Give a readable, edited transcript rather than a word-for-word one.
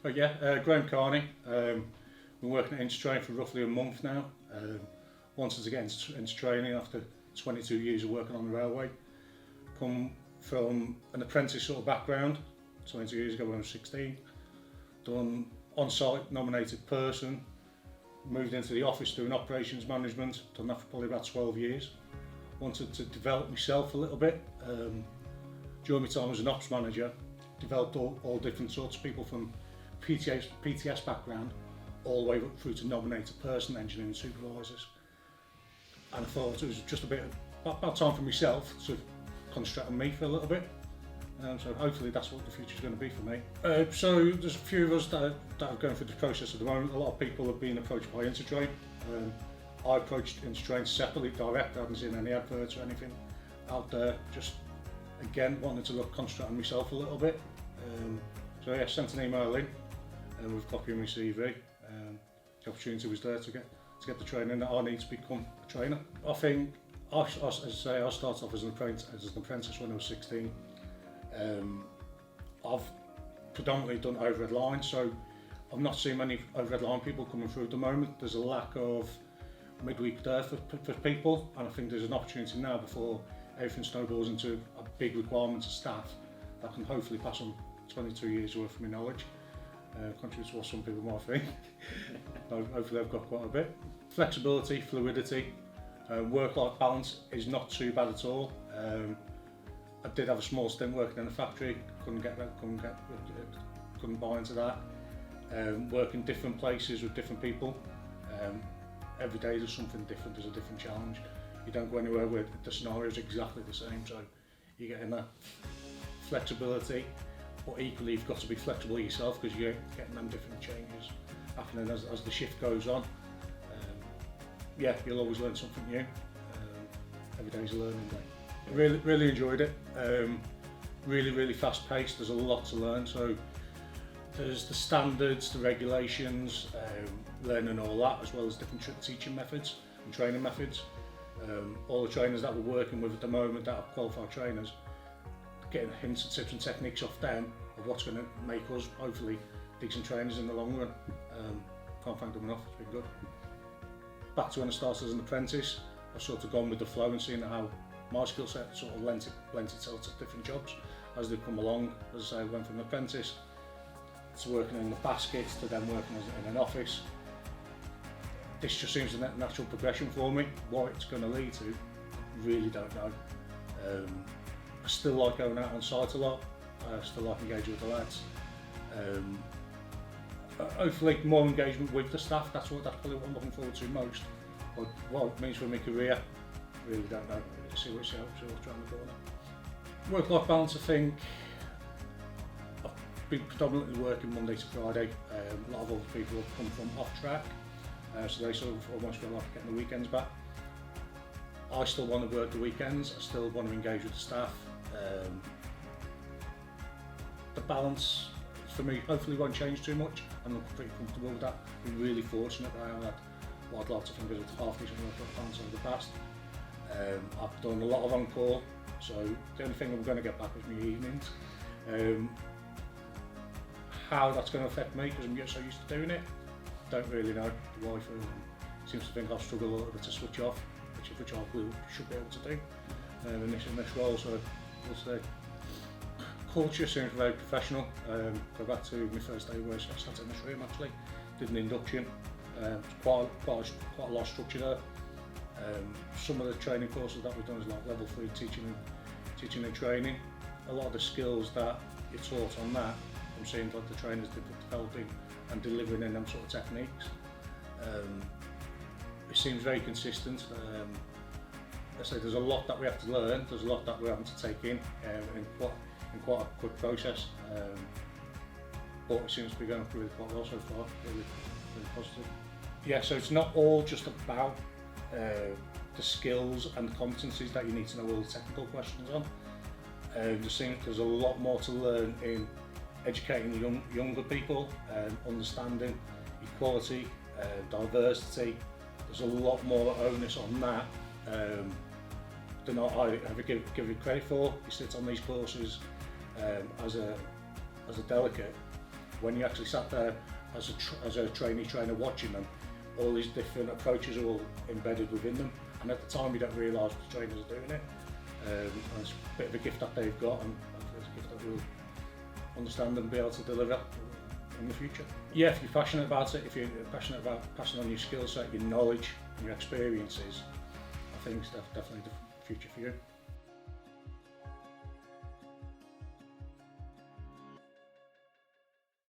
But yeah, Graham Carney. Been working at Intertrain for roughly a month now. Wanted to get into training after 22 years of working on the railway. Come from an apprentice sort of background, 22 years ago when I was 16. Done on-site nominated person, moved into the office doing operations management, done that for probably about 12 years. Wanted to develop myself a little bit. During my time as an ops manager, developed all different sorts of people from PTS background all the way up through to nominated person, engineering supervisors. And I thought it was just about time for myself to concentrate on me for a little bit. So hopefully that's what the future's going to be for me. So there's a few of us that are going through the process at the moment. A lot of people have been approached by Intertrain. I approached Intertrain separately, direct. I haven't seen any adverts or anything out there. Just again wanted to concentrate on myself a little bit. So yeah, sent an email in with a copy of my CV. The opportunity was there to get the training that I need to become a trainer. I think, as I say, I started off as an apprentice when I was 16. I've predominantly done overhead line, so I've not seen many overhead line people coming through at the moment. There's a lack of midweek there for people, and I think there's an opportunity now before everything snowballs into a big requirement of staff that can hopefully pass on 22 years worth of my knowledge, contrary to what some people might think. Hopefully I've got quite a bit. Flexibility, fluidity, work-life balance is not too bad at all. I did have a small stint working in a factory, couldn't buy into that. Working different places with different people. Every day there's something different, there's a different challenge. You don't go anywhere where the scenario is exactly the same, so you're getting that flexibility, but equally you've got to be flexible yourself because you're getting them different changes happening as the shift goes on. Yeah, you'll always learn something new. Every day's a learning day. Really enjoyed it. Really fast paced. There's a lot to learn. So there's the standards, the regulations, learning all that, as well as different teaching methods and training methods. All the trainers that we're working with at the moment that are qualified trainers, getting hints and tips and techniques off them of what's going to make us hopefully decent trainers in the long run. Can't thank them enough. It's been good. Back to when I started as an apprentice, I've sort of gone with the flow and seen how my skill set sort of lent itself to different jobs as they've come along. As I say, I went from an apprentice to working in the baskets to then working in an office. This just seems a natural progression for me. What it's going to lead to, really don't know. I still like going out on site a lot. I still like engaging with the lads. Hopefully more engagement with the staff, that's probably what I'm looking forward to most. But what it means for my career, really don't know. See what's around the corner. Work-life balance, I think, I've been predominantly working Monday to Friday. A lot of other people have come from off track, so they sort of almost feel like getting the weekends back. I still want to work the weekends, I still want to engage with the staff. The balance for me hopefully won't change too much. I'm pretty comfortable with that. I'm really fortunate that I have had what I'd like to think is a half decent work-life balance over the past. I've done a lot of on-call, so the only thing I'm going to get back is my evenings. How that's going to affect me, because I'm so used to doing it, don't really know. The wife seems to think I'll struggle a little bit to switch off, which I should be able to do in this role, so we'll see. Culture seems very professional. Go back to my first day where I sat in this room actually, did an induction. Quite a lot of structure there. Some of the training courses that we've done is like level 3 teaching and training. A lot of the skills that you're taught on that, I'm seeing like the trainers developing and delivering in them sort of techniques. It seems very consistent. I say there's a lot that we have to learn, there's a lot that we're having to take in quite a quick process. But it seems to be going really quite well so far, really positive. Yeah, so it's not all just about the skills and competencies that you need to know all the technical questions on. There's a lot more to learn in educating younger people, understanding equality, diversity. There's a lot more onus on that than I ever give you credit for. You sit on these courses as a delegate, when you actually sat there as a trainee trainer watching them, all these different approaches are all embedded within them, and at the time you don't realise the trainers are doing it. And it's a bit of a gift that they've got, and it's a gift that we'll understand and be able to deliver in the future. Yeah, if you're passionate about it, if you're passionate about passing on your skill set, your knowledge, your experiences, I think it's definitely the future for you.